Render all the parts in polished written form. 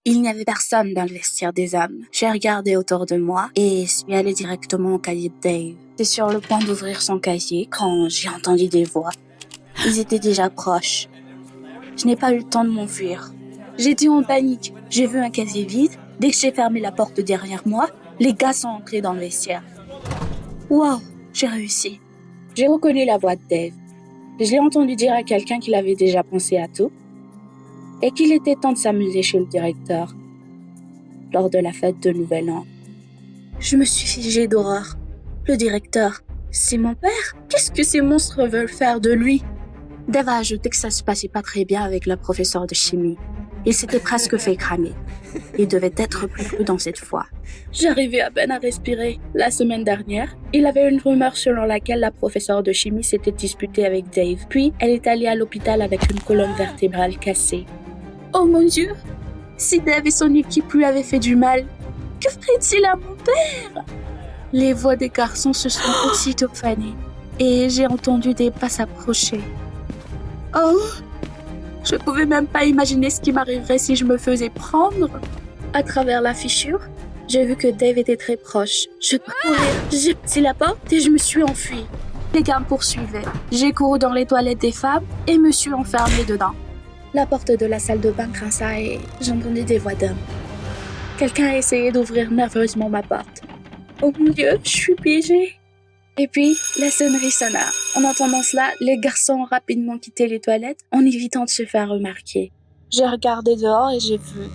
Il n'y avait personne dans le vestiaire des hommes. J'ai regardé autour de moi et suis allée directement au cahier de Dave. J'étais sur le point d'ouvrir son casier quand j'ai entendu des voix. Ils étaient déjà proches. Je n'ai pas eu le temps de m'enfuir. J'étais en panique. J'ai vu un casier vide. Dès que j'ai fermé la porte derrière moi, les gars sont entrés dans le vestiaire. Wow, j'ai réussi. J'ai reconnu la voix de Dave. Je l'ai entendu dire à quelqu'un qu'il avait déjà pensé à tout et qu'il était temps de s'amuser chez le directeur lors de la fête de Nouvel An. Je me suis figée d'horreur. Le directeur, c'est mon père? Qu'est-ce que ces monstres veulent faire de lui? Dave a ajouté que ça se passait pas très bien avec le professeur de chimie. Il s'était presque fait cramer. Il devait être plus prudent cette fois. J'arrivais à peine à respirer. La semaine dernière, il y avait une rumeur selon laquelle la professeure de chimie s'était disputée avec Dave. Puis, elle est allée à l'hôpital avec une colonne vertébrale cassée. Oh mon Dieu! Si Dave et son équipe lui avaient fait du mal, que ferait-il à mon père? Les voix des garçons se sont aussitôt fanées et j'ai entendu des pas s'approcher. Oh! Je pouvais même pas imaginer ce qui m'arriverait si je me faisais prendre. À travers la fissure, j'ai vu que Dave était très proche. Je peux courir. J'ai passé la porte et je me suis enfuie. Les gars me poursuivaient. J'ai couru dans les toilettes des femmes et me suis enfermée dedans. La porte de la salle de bain grinça et j'entendais des voix d'hommes. Quelqu'un a essayé d'ouvrir nerveusement ma porte. Oh mon Dieu, je suis piégée. Et puis, la sonnerie sonna. En entendant cela, les garçons ont rapidement quitté les toilettes en évitant de se faire remarquer. J'ai regardé dehors et j'ai vu.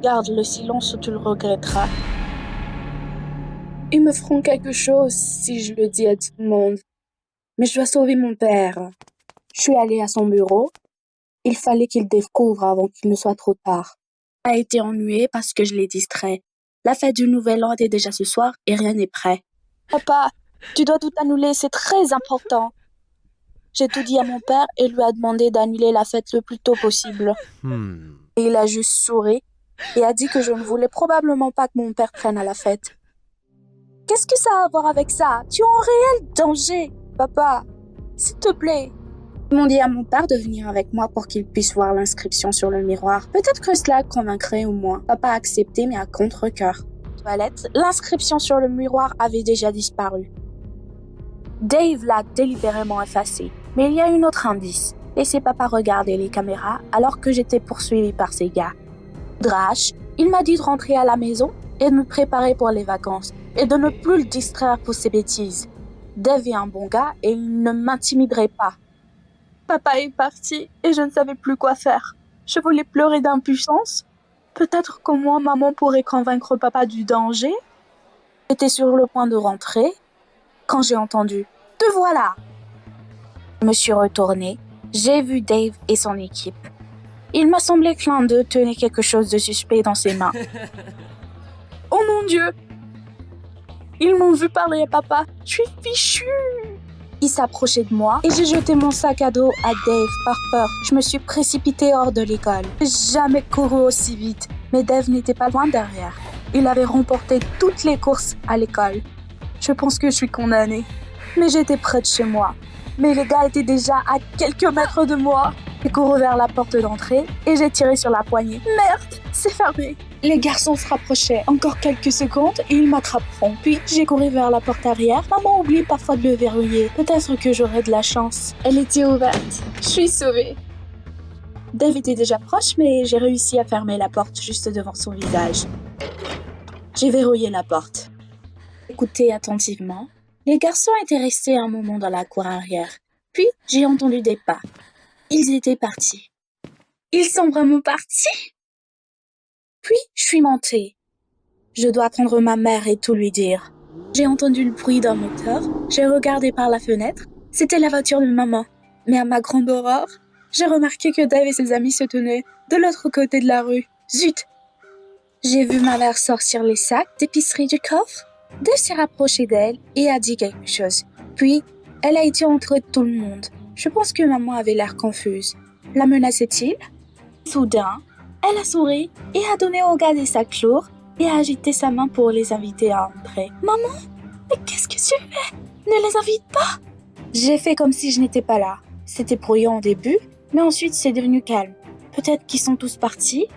Garde le silence ou tu le regretteras. Ils me feront quelque chose si je le dis à tout le monde. Mais je dois sauver mon père. Je suis allée à son bureau. Il fallait qu'il découvre avant qu'il ne soit trop tard. Il a été ennuyé parce que je l'ai distrait. La fête du Nouvel An est déjà ce soir et rien n'est prêt. Papa, tu dois tout annuler, c'est très important. J'ai tout dit à mon père et lui a demandé d'annuler la fête le plus tôt possible. Et il a juste souri et a dit que je ne voulais probablement pas que mon père prenne à la fête. Qu'est-ce que ça a à voir avec ça? Tu es en réel danger, papa. S'il te plaît. Ils m'ont dit à mon père de venir avec moi pour qu'il puisse voir l'inscription sur le miroir. Peut-être que cela convaincrait au moins. Papa a accepté mais à contre-cœur. Toilette, l'inscription sur le miroir avait déjà disparu. Dave l'a délibérément effacée, mais il y a un autre indice. Laissez papa regarder les caméras alors que j'étais poursuivie par ces gars. Drash, il m'a dit de rentrer à la maison et de me préparer pour les vacances et de ne plus le distraire pour ses bêtises. Dave est un bon gars et il ne m'intimiderait pas. Papa est parti et je ne savais plus quoi faire. Je voulais pleurer d'impuissance. Peut-être qu'au moins maman pourrait convaincre papa du danger. J'étais sur le point de rentrer quand j'ai entendu « Te voilà !» Je me suis retournée. J'ai vu Dave et son équipe. Il m'a semblé que l'un d'eux tenait quelque chose de suspect dans ses mains. Oh mon Dieu! Ils m'ont vu parler à papa. Je suis fichue! Il s'approchait de moi et j'ai jeté mon sac à dos à Dave par peur. Je me suis précipitée hors de l'école. J'ai jamais couru aussi vite, mais Dave n'était pas loin derrière. Il avait remporté toutes les courses à l'école. Je pense que je suis condamnée. Mais j'étais près de chez moi. Mais les gars étaient déjà à quelques mètres de moi. J'ai couru vers la porte d'entrée et j'ai tiré sur la poignée. Merde, c'est fermé. Les garçons se rapprochaient. Encore quelques secondes et ils m'attraperont. Puis j'ai couru vers la porte arrière. Maman oublie parfois de le verrouiller. Peut-être que j'aurai de la chance. Elle était ouverte. Je suis sauvée. Dave était déjà proche, mais j'ai réussi à fermer la porte juste devant son visage. J'ai verrouillé la porte. Écoutez attentivement. Les garçons étaient restés un moment dans la cour arrière. Puis j'ai entendu des pas. Ils étaient partis. Ils sont vraiment partis? Puis, je suis montée. Je dois prendre ma mère et tout lui dire. J'ai entendu le bruit d'un moteur. J'ai regardé par la fenêtre. C'était la voiture de maman. Mais à ma grande horreur, j'ai remarqué que Dave et ses amis se tenaient de l'autre côté de la rue. Zut! J'ai vu ma mère sortir les sacs d'épicerie du coffre. Dave s'est rapproché d'elle et a dit quelque chose. Puis, elle a été entre tout le monde. Je pense que maman avait l'air confuse. La menaçait-il? Soudain, elle a souri et a donné au gars des sacs lourds et a agité sa main pour les inviter à entrer. « Maman, mais qu'est-ce que tu fais? Ne les invite pas !» J'ai fait comme si je n'étais pas là. C'était bruyant au début, mais ensuite c'est devenu calme. Peut-être qu'ils sont tous partis?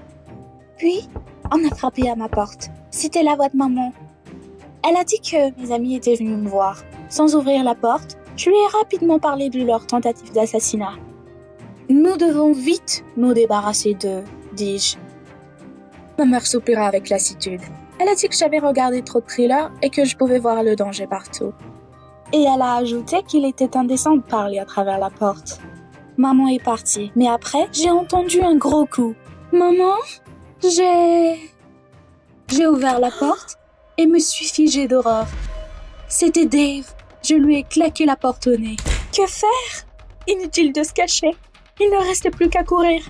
Puis, on a frappé à ma porte. C'était la voix de maman. Elle a dit que mes amis étaient venus me voir. Sans ouvrir la porte, je lui ai rapidement parlé de leur tentative d'assassinat. Nous devons vite nous débarrasser d'eux, dis-je. Ma mère soupira avec lassitude. Elle a dit que j'avais regardé trop de thrillers et que je pouvais voir le danger partout. Et elle a ajouté qu'il était indécent de parler à travers la porte. Maman est partie, mais après, j'ai entendu un gros coup. Maman, j'ai ouvert la porte et me suis figée d'horreur. C'était Dave. Je lui ai claqué la porte au nez. Que faire? Inutile de se cacher. Il ne restait plus qu'à courir.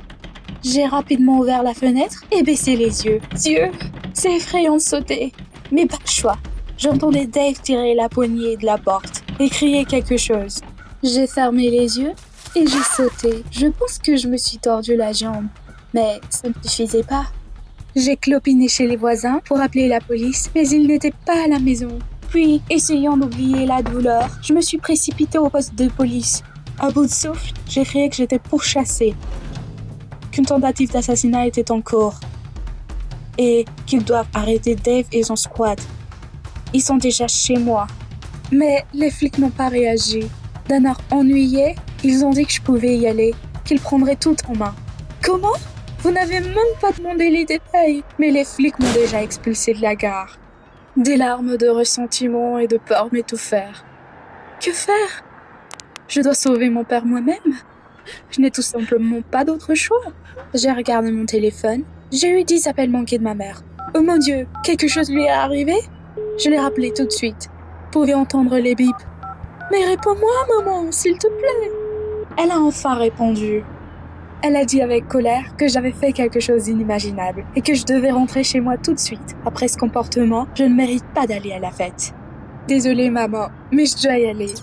J'ai rapidement ouvert la fenêtre et baissé les yeux. Dieu, c'est effrayant de sauter. Mais pas le choix. J'entendais Dave tirer la poignée de la porte et crier quelque chose. J'ai fermé les yeux et j'ai sauté. Je pense que je me suis tordu la jambe. Mais ça ne suffisait pas. J'ai clopiné chez les voisins pour appeler la police, mais ils n'étaient pas à la maison. Puis, essayant d'oublier la douleur, je me suis précipitée au poste de police. À bout de souffle, j'ai crié que j'étais pourchassée, qu'une tentative d'assassinat était en cours et qu'ils doivent arrêter Dave et son squad. Ils sont déjà chez moi. Mais les flics n'ont pas réagi. D'un air ennuyé, ils ont dit que je pouvais y aller, qu'ils prendraient tout en main. Comment? Vous n'avez même pas demandé les détails, mais les flics m'ont déjà expulsé de la gare. Des larmes de ressentiment et de peur m'étouffèrent. Que faire? Je dois sauver mon père moi-même. Je n'ai tout simplement pas d'autre choix. J'ai regardé mon téléphone. J'ai eu 10 appels manqués de ma mère. Oh mon Dieu, quelque chose lui est arrivé? Je l'ai rappelé tout de suite. Pouvais entendre les bips. Mais réponds-moi, maman, s'il te plaît. Elle a enfin répondu. Elle a dit avec colère que j'avais fait quelque chose d'inimaginable et que je devais rentrer chez moi tout de suite. Après ce comportement, je ne mérite pas d'aller à la fête. Désolée, maman, mais je dois y aller.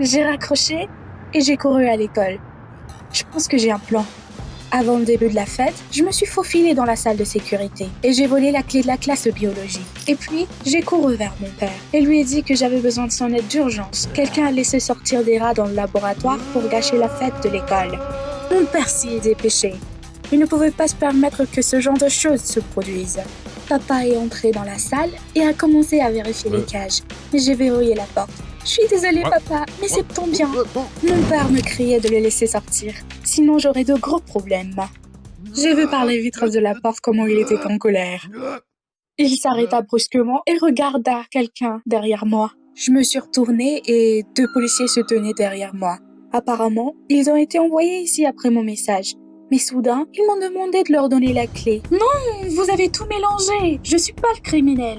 J'ai raccroché et j'ai couru à l'école. Je pense que j'ai un plan. Avant le début de la fête, je me suis faufilée dans la salle de sécurité et j'ai volé la clé de la classe de biologie. Et puis, j'ai couru vers mon père et lui ai dit que j'avais besoin de son aide d'urgence. Quelqu'un a laissé sortir des rats dans le laboratoire pour gâcher la fête de l'école. Mon père s'y est dépêché. Il ne pouvait pas se permettre que ce genre de choses se produisent. Papa est entré dans la salle et a commencé à vérifier les cages. Mais j'ai verrouillé la porte. Je suis désolée, papa, mais c'est ton bien. Mon père me criait de le laisser sortir. Sinon, j'aurais de gros problèmes. J'ai vu par les vitres de la porte comment il était en colère. Il s'arrêta brusquement et regarda quelqu'un derrière moi. Je me suis retournée et 2 policiers se tenaient derrière moi. Apparemment, ils ont été envoyés ici après mon message. Mais soudain, ils m'ont demandé de leur donner la clé. Non, vous avez tout mélangé. Je suis pas le criminel.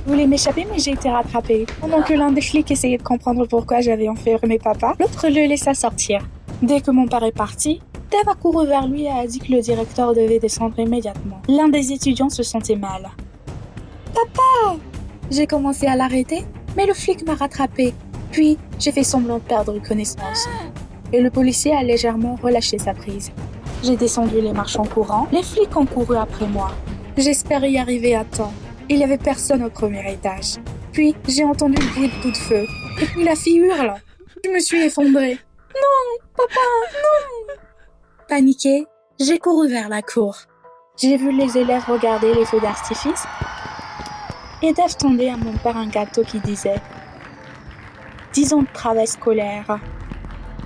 Je voulais m'échapper, mais j'ai été rattrapée. Pendant que l'un des flics essayait de comprendre pourquoi j'avais enfermé papa, l'autre le laissa sortir. Dès que mon père est parti, Dave a couru vers lui et a dit que le directeur devait descendre immédiatement. L'un des étudiants se sentait mal. Papa! J'ai commencé à l'arrêter, mais le flic m'a rattrapée. Puis, j'ai fait semblant de perdre connaissance. Et le policier a légèrement relâché sa prise. J'ai descendu les marches en courant. Les flics ont couru après moi. J'espérais y arriver à temps. Il n'y avait personne au premier étage. Puis, j'ai entendu le bruit de coups de feu. Et puis la fille hurle. Je me suis effondrée. Non, papa, non! Paniquée, j'ai couru vers la cour. J'ai vu les élèves regarder les feux d'artifice. Et Dave tendait à mon père un gâteau qui disait « 10 ans de travail scolaire ».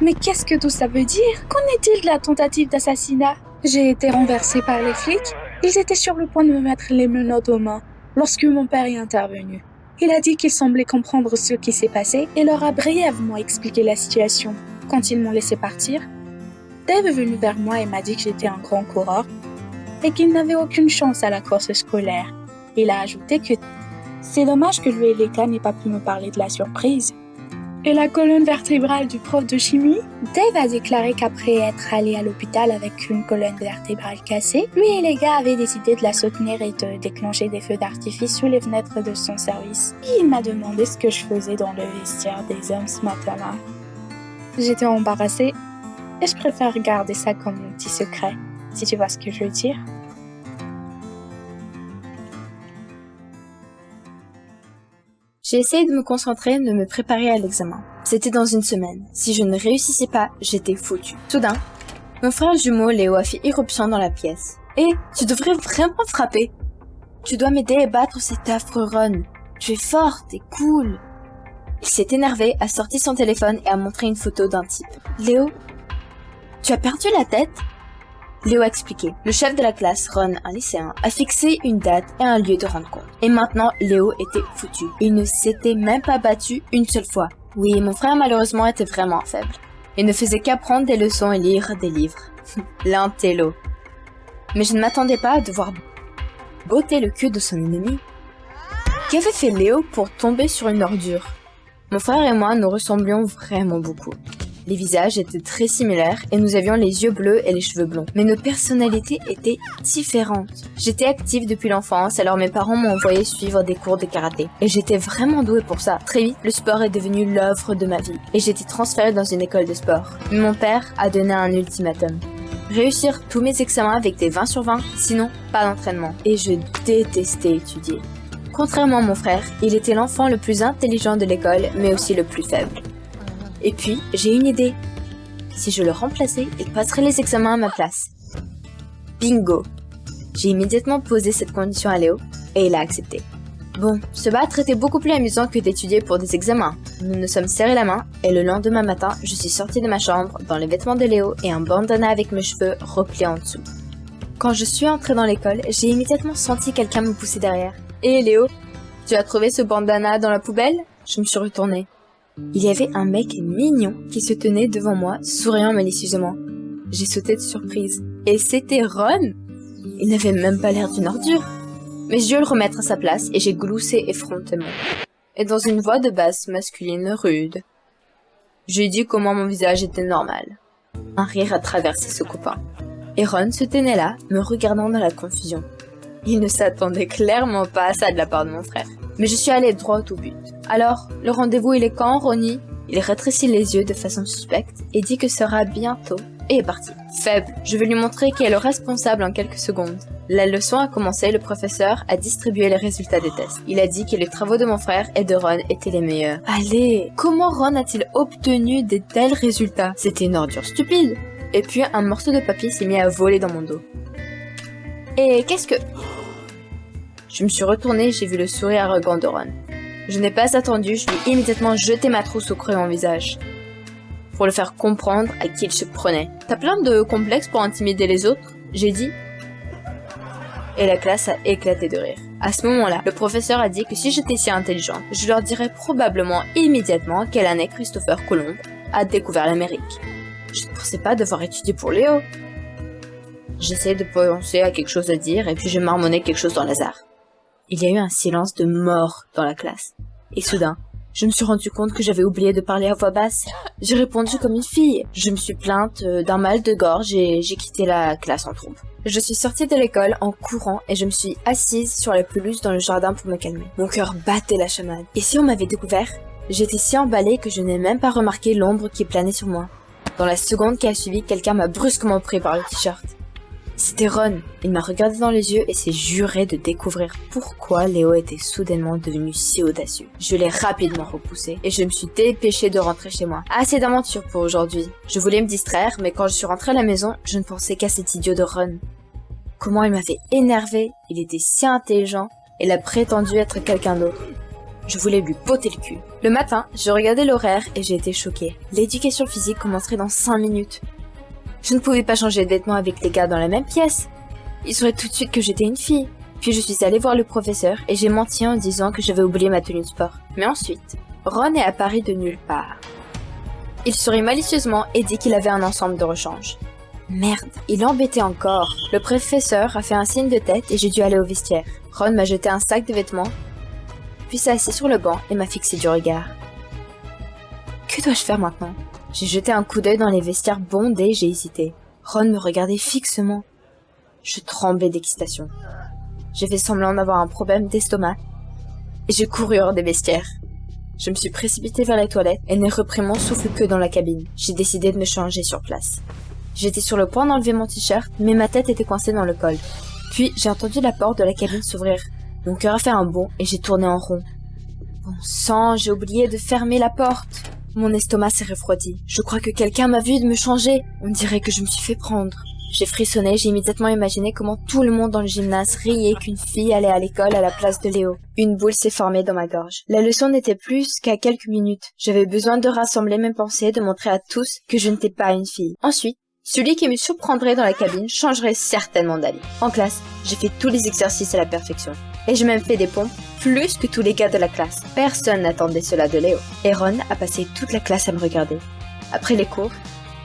Mais qu'est-ce que tout ça veut dire? Qu'en est-il de la tentative d'assassinat? J'ai été renversée par les flics. Ils étaient sur le point de me mettre les menottes aux mains lorsque mon père est intervenu. Il a dit qu'il semblait comprendre ce qui s'est passé et leur a brièvement expliqué la situation. Quand ils m'ont laissé partir, Dave est venu vers moi et m'a dit que j'étais un grand coureur et qu'il n'avait aucune chance à la course scolaire. Il a ajouté que c'est dommage que lui et les gars n'aient pas pu me parler de la surprise. Et la colonne vertébrale du prof de chimie? Dave a déclaré qu'après être allé à l'hôpital avec une colonne vertébrale cassée, lui et les gars avaient décidé de la soutenir et de déclencher des feux d'artifice sous les fenêtres de son service. Et il m'a demandé ce que je faisais dans le vestiaire des hommes ce matin-là. J'étais embarrassée et je préfère garder ça comme un petit secret, si tu vois ce que je veux dire. J'ai essayé de me concentrer, de me préparer à l'examen. C'était dans une semaine. Si je ne réussissais pas, j'étais foutue. Soudain, mon frère jumeau Léo a fait irruption dans la pièce. Hé, tu devrais vraiment frapper. Tu dois m'aider à battre cet affreux Ron. Tu es forte et cool. Il s'est énervé, a sorti son téléphone et a montré une photo d'un type. Léo, tu as perdu la tête? Léo a expliqué. Le chef de la classe, Ron, un lycéen, a fixé une date et un lieu de rencontre. Et maintenant, Léo était foutu. Il ne s'était même pas battu une seule fois. Oui, mon frère malheureusement était vraiment faible. Il ne faisait qu'apprendre des leçons et lire des livres. L'intello. Mais je ne m'attendais pas à devoir botter le cul de son ennemi. Qu'avait fait Léo pour tomber sur une ordure? Mon frère et moi nous ressemblions vraiment beaucoup. Les visages étaient très similaires et nous avions les yeux bleus et les cheveux blonds. Mais nos personnalités étaient différentes. J'étais active depuis l'enfance, alors mes parents m'ont envoyé suivre des cours de karaté. Et j'étais vraiment douée pour ça. Très vite, le sport est devenu l'œuvre de ma vie. Et j'ai été transférée dans une école de sport. Mais mon père a donné un ultimatum. Réussir tous mes examens avec des 20 sur 20, sinon pas d'entraînement. Et je détestais étudier. Contrairement à mon frère, il était l'enfant le plus intelligent de l'école, mais aussi le plus faible. Et puis, j'ai une idée. Si je le remplaçais, il passerait les examens à ma place. Bingo! J'ai immédiatement posé cette condition à Léo, et il a accepté. Bon, se battre était beaucoup plus amusant que d'étudier pour des examens. Nous nous sommes serrés la main, et le lendemain matin, je suis sortie de ma chambre, dans les vêtements de Léo et un bandana avec mes cheveux repliés en dessous. Quand je suis entrée dans l'école, j'ai immédiatement senti quelqu'un me pousser derrière. « Hé Léo, tu as trouvé ce bandana dans la poubelle ?» Je me suis retournée. Il y avait un mec mignon qui se tenait devant moi, souriant malicieusement. J'ai sauté de surprise. Et c'était Ron! Il n'avait même pas l'air d'une ordure. Mais je dû le remettre à sa place et j'ai gloussé effrontément. Et dans une voix de basse masculine rude, j'ai dit comment mon visage était normal. Un rire a traversé ce copain. Et Ron se tenait là, me regardant dans la confusion. Il ne s'attendait clairement pas à ça de la part de mon frère. Mais je suis allée droit au but. Alors, le rendez-vous il est quand, Ronnie? Il rétrécit les yeux de façon suspecte et dit que ce sera bientôt et est parti. Faible, je vais lui montrer qui est le responsable en quelques secondes. La leçon a commencé, le professeur a distribué les résultats des tests. Il a dit que les travaux de mon frère et de Ron étaient les meilleurs. Allez, comment Ron a-t-il obtenu de tels résultats? C'était une ordure stupide. Et puis un morceau de papier s'est mis à voler dans mon dos. Et qu'est-ce que... Je me suis retournée et j'ai vu le sourire arrogant de Ron. Je n'ai pas attendu, je lui ai immédiatement jeté ma trousse au crayon au visage. Pour le faire comprendre à qui il se prenait. T'as plein de complexes pour intimider les autres? J'ai dit. Et la classe a éclaté de rire. À ce moment-là, le professeur a dit que si j'étais si intelligente, je leur dirais probablement immédiatement quelle année Christopher Colomb a découvert l'Amérique. Je ne pensais pas devoir étudier pour Léo. J'essayais de penser à quelque chose à dire et puis je marmonnais quelque chose dans le hasard. Il y a eu un silence de mort dans la classe. Et soudain, je me suis rendu compte que j'avais oublié de parler à voix basse. J'ai répondu comme une fille. Je me suis plainte d'un mal de gorge et j'ai quitté la classe en trompe. Je suis sortie de l'école en courant et je me suis assise sur la pelouse dans le jardin pour me calmer. Mon cœur battait la chamade. Et si on m'avait découvert? J'étais si emballée que je n'ai même pas remarqué l'ombre qui planait sur moi. Dans la seconde qui a suivi, quelqu'un m'a brusquement pris par le t-shirt. C'était Ron. Il m'a regardé dans les yeux et s'est juré de découvrir pourquoi Léo était soudainement devenu si audacieux. Je l'ai rapidement repoussé et je me suis dépêchée de rentrer chez moi. Assez d'aventures pour aujourd'hui. Je voulais me distraire, mais quand je suis rentrée à la maison, je ne pensais qu'à cet idiot de Ron. Comment il m'avait énervé, il était si intelligent, et il a prétendu être quelqu'un d'autre. Je voulais lui botter le cul. Le matin, je regardais l'horaire et j'ai été choquée. L'éducation physique commencerait dans 5 minutes. Je ne pouvais pas changer de vêtements avec les gars dans la même pièce. Ils sauraient tout de suite que j'étais une fille. Puis je suis allée voir le professeur et j'ai menti en disant que j'avais oublié ma tenue de sport. Mais ensuite, Ron est apparu de nulle part. Il sourit malicieusement et dit qu'il avait un ensemble de rechange. Merde, il embêtait encore. Le professeur a fait un signe de tête et j'ai dû aller au vestiaire. Ron m'a jeté un sac de vêtements, puis s'est assis sur le banc et m'a fixé du regard. Que dois-je faire maintenant? J'ai jeté un coup d'œil dans les vestiaires bondés et j'ai hésité. Ron me regardait fixement. Je tremblais d'excitation. J'ai fait semblant d'avoir un problème d'estomac et j'ai couru hors des vestiaires. Je me suis précipitée vers les toilettes et n'ai repris mon souffle que dans la cabine. J'ai décidé de me changer sur place. J'étais sur le point d'enlever mon t-shirt, mais ma tête était coincée dans le col. Puis j'ai entendu la porte de la cabine s'ouvrir. Mon cœur a fait un bond et j'ai tourné en rond. Bon sang, j'ai oublié de fermer la porte. Mon estomac s'est refroidi. Je crois que quelqu'un m'a vu de me changer. On dirait que je me suis fait prendre. J'ai frissonné, j'ai immédiatement imaginé comment tout le monde dans le gymnase riait qu'une fille allait à l'école à la place de Léo. Une boule s'est formée dans ma gorge. La leçon n'était plus qu'à quelques minutes. J'avais besoin de rassembler mes pensées, de montrer à tous que je n'étais pas une fille. Ensuite, celui qui me surprendrait dans la cabine changerait certainement d'avis. En classe, j'ai fait tous les exercices à la perfection. Et j'ai même fait des pompes plus que tous les gars de la classe. Personne n'attendait cela de Léo. Et Ron a passé toute la classe à me regarder. Après les cours,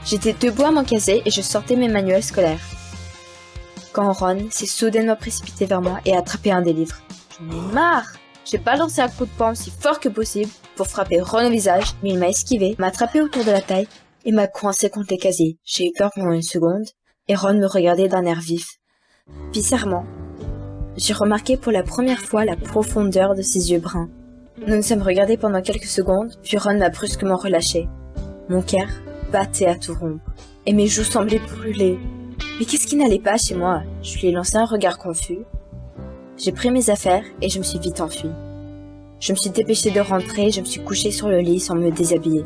j'étais debout à mon casier et je sortais mes manuels scolaires. Quand Ron s'est soudainement précipité vers moi et a attrapé un des livres. J'en ai marre! J'ai balancé un coup de poing aussi fort que possible pour frapper Ron au visage, mais il m'a esquivé, m'a attrapé autour de la taille et m'a coincé contre les casiers. J'ai eu peur pendant une seconde et Ron me regardait d'un air vif. Bizarrement, j'ai remarqué pour la première fois la profondeur de ses yeux bruns. Nous nous sommes regardés pendant quelques secondes, puis Ron m'a brusquement relâché. Mon cœur battait à tout rompre, et mes joues semblaient brûler. Mais qu'est-ce qui n'allait pas chez moi? Je lui ai lancé un regard confus. J'ai pris mes affaires et je me suis vite enfuie. Je me suis dépêchée de rentrer et je me suis couchée sur le lit sans me déshabiller.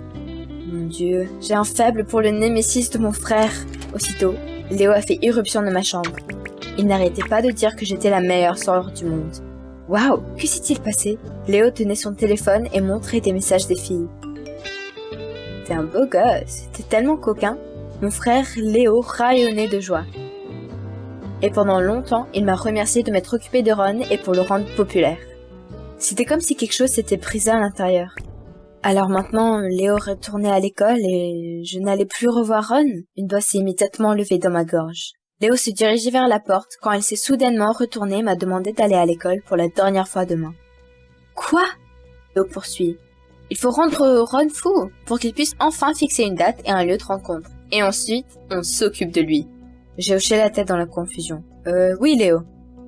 Mon Dieu, j'ai un faible pour le némésis de mon frère. Aussitôt, Léo a fait irruption dans ma chambre. Il n'arrêtait pas de dire que j'étais la meilleure sœur du monde. Waouh, que s'est-il passé? Léo tenait son téléphone et montrait des messages des filles. T'es un beau gosse, t'es tellement coquin. Mon frère Léo rayonnait de joie. Et pendant longtemps, il m'a remercié de m'être occupé de Ron et pour le rendre populaire. C'était comme si quelque chose s'était brisé à l'intérieur. Alors maintenant, Léo retournait à l'école et je n'allais plus revoir Ron. Une bosse s'est immédiatement levée dans ma gorge. Léo se dirigeait vers la porte quand elle s'est soudainement retournée et m'a demandé d'aller à l'école pour la dernière fois demain. Quoi? Léo poursuit. Il faut rendre Ron fou pour qu'il puisse enfin fixer une date et un lieu de rencontre. Et ensuite, on s'occupe de lui. J'ai hoché la tête dans la confusion. Oui Léo.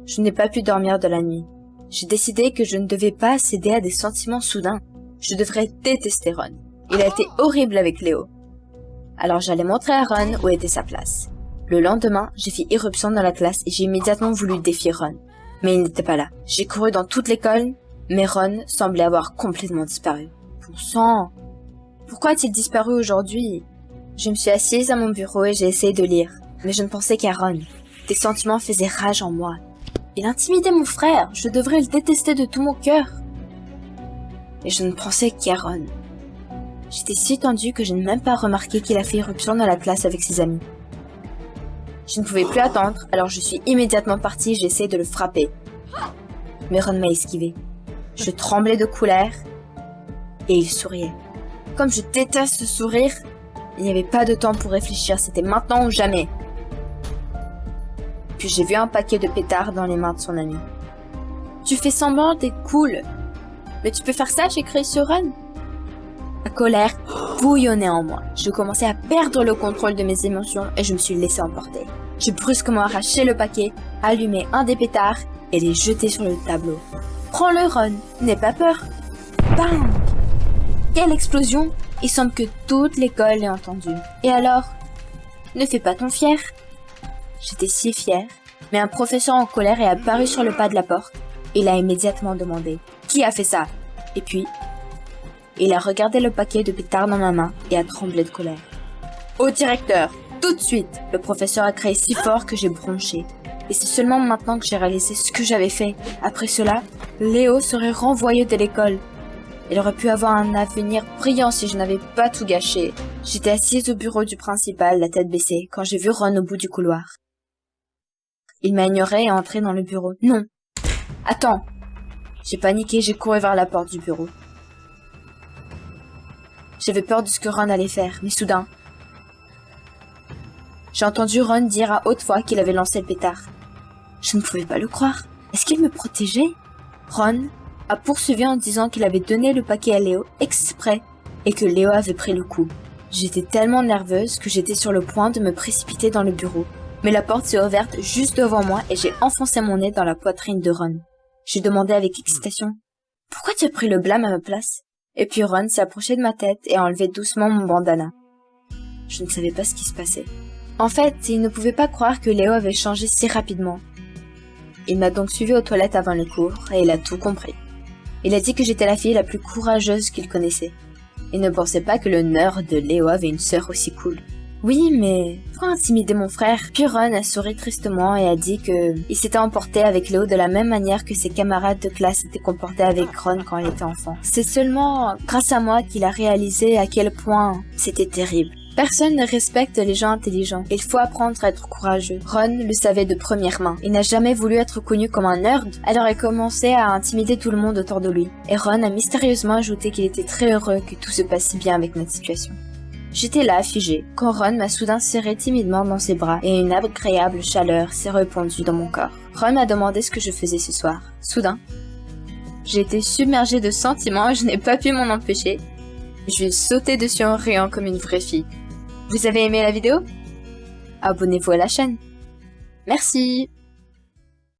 Je n'ai pas pu dormir de la nuit. J'ai décidé que je ne devais pas céder à des sentiments soudains. Je devrais détester Ron. Il a été horrible avec Léo. Alors j'allais montrer à Ron où était sa place. Le lendemain, j'ai fait irruption dans la classe et j'ai immédiatement voulu défier Ron. Mais il n'était pas là. J'ai couru dans toute l'école, mais Ron semblait avoir complètement disparu. Bon sang! Pourquoi a-t-il disparu aujourd'hui? Je me suis assise à mon bureau et j'ai essayé de lire. Mais je ne pensais qu'à Ron. Des sentiments faisaient rage en moi. Il intimidait mon frère. Je devrais le détester de tout mon cœur. Et je ne pensais qu'à Ron. J'étais si tendue que je n'ai même pas remarqué qu'il a fait irruption dans la classe avec ses amis. Je ne pouvais plus attendre, alors je suis immédiatement partie et j'ai essayé de le frapper. Mais Ron m'a esquivé. Je tremblais de colère et il souriait. Comme je déteste ce sourire, il n'y avait pas de temps pour réfléchir, c'était maintenant ou jamais. Puis j'ai vu un paquet de pétards dans les mains de son ami. « Tu fais semblant d'être cool. Mais tu peux faire ça, j'ai crié sur Ron. » La colère bouillonnait en moi. Je commençais à perdre le contrôle de mes émotions et je me suis laissé emporter. J'ai brusquement arraché le paquet, allumé un des pétards et les jeté sur le tableau. « Prends-le, Ron, n'aie pas peur. » Bang! Quelle explosion! Il semble que toute l'école l'ait entendu. Et alors? Ne fais pas ton fier. J'étais si fière, mais un professeur en colère est apparu sur le pas de la porte. Il a immédiatement demandé « Qui a fait ça ?» Et puis, il a regardé le paquet de pétards dans ma main et a tremblé de colère. « Au directeur, tout de suite !» Le professeur a crié si fort que j'ai bronché. Et c'est seulement maintenant que j'ai réalisé ce que j'avais fait. Après cela, Léo serait renvoyé de l'école. Il aurait pu avoir un avenir brillant si je n'avais pas tout gâché. J'étais assise au bureau du principal, la tête baissée, quand j'ai vu Ron au bout du couloir. Il m'a ignoré et est entré dans le bureau. « Non! Attends !» J'ai paniqué, j'ai couru vers la porte du bureau. J'avais peur de ce que Ron allait faire, mais soudain, j'ai entendu Ron dire à haute voix qu'il avait lancé le pétard. Je ne pouvais pas le croire. Est-ce qu'il me protégeait? Ron a poursuivi en disant qu'il avait donné le paquet à Léo exprès et que Léo avait pris le coup. J'étais tellement nerveuse que j'étais sur le point de me précipiter dans le bureau. Mais la porte s'est ouverte juste devant moi et j'ai enfoncé mon nez dans la poitrine de Ron. J'ai demandé avec excitation « Pourquoi tu as pris le blâme à ma place ?» Et puis Ron s'est approché de ma tête et a enlevé doucement mon bandana. Je ne savais pas ce qui se passait. En fait, il ne pouvait pas croire que Léo avait changé si rapidement. Il m'a donc suivi aux toilettes avant les cours et il a tout compris. Il a dit que j'étais la fille la plus courageuse qu'il connaissait. Il ne pensait pas que le nerd de Léo avait une sœur aussi cool. Oui, mais pourquoi intimider mon frère? Puis Ron a souri tristement et a dit que il s'était emporté avec Léo de la même manière que ses camarades de classe s'étaient comportés avec Ron quand il était enfant. C'est seulement grâce à moi qu'il a réalisé à quel point c'était terrible. Personne ne respecte les gens intelligents. Il faut apprendre à être courageux. Ron le savait de première main. Il n'a jamais voulu être connu comme un nerd, alors il commençait à intimider tout le monde autour de lui. Et Ron a mystérieusement ajouté qu'il était très heureux que tout se passe si bien avec notre situation. J'étais là, figée, quand Ron m'a soudain serré timidement dans ses bras et une agréable chaleur s'est répandue dans mon corps. Ron m'a demandé ce que je faisais ce soir. Soudain, j'ai été submergée de sentiments et je n'ai pas pu m'en empêcher. Je lui ai sauté dessus en riant comme une vraie fille. Vous avez aimé la vidéo? Abonnez-vous à la chaîne. Merci.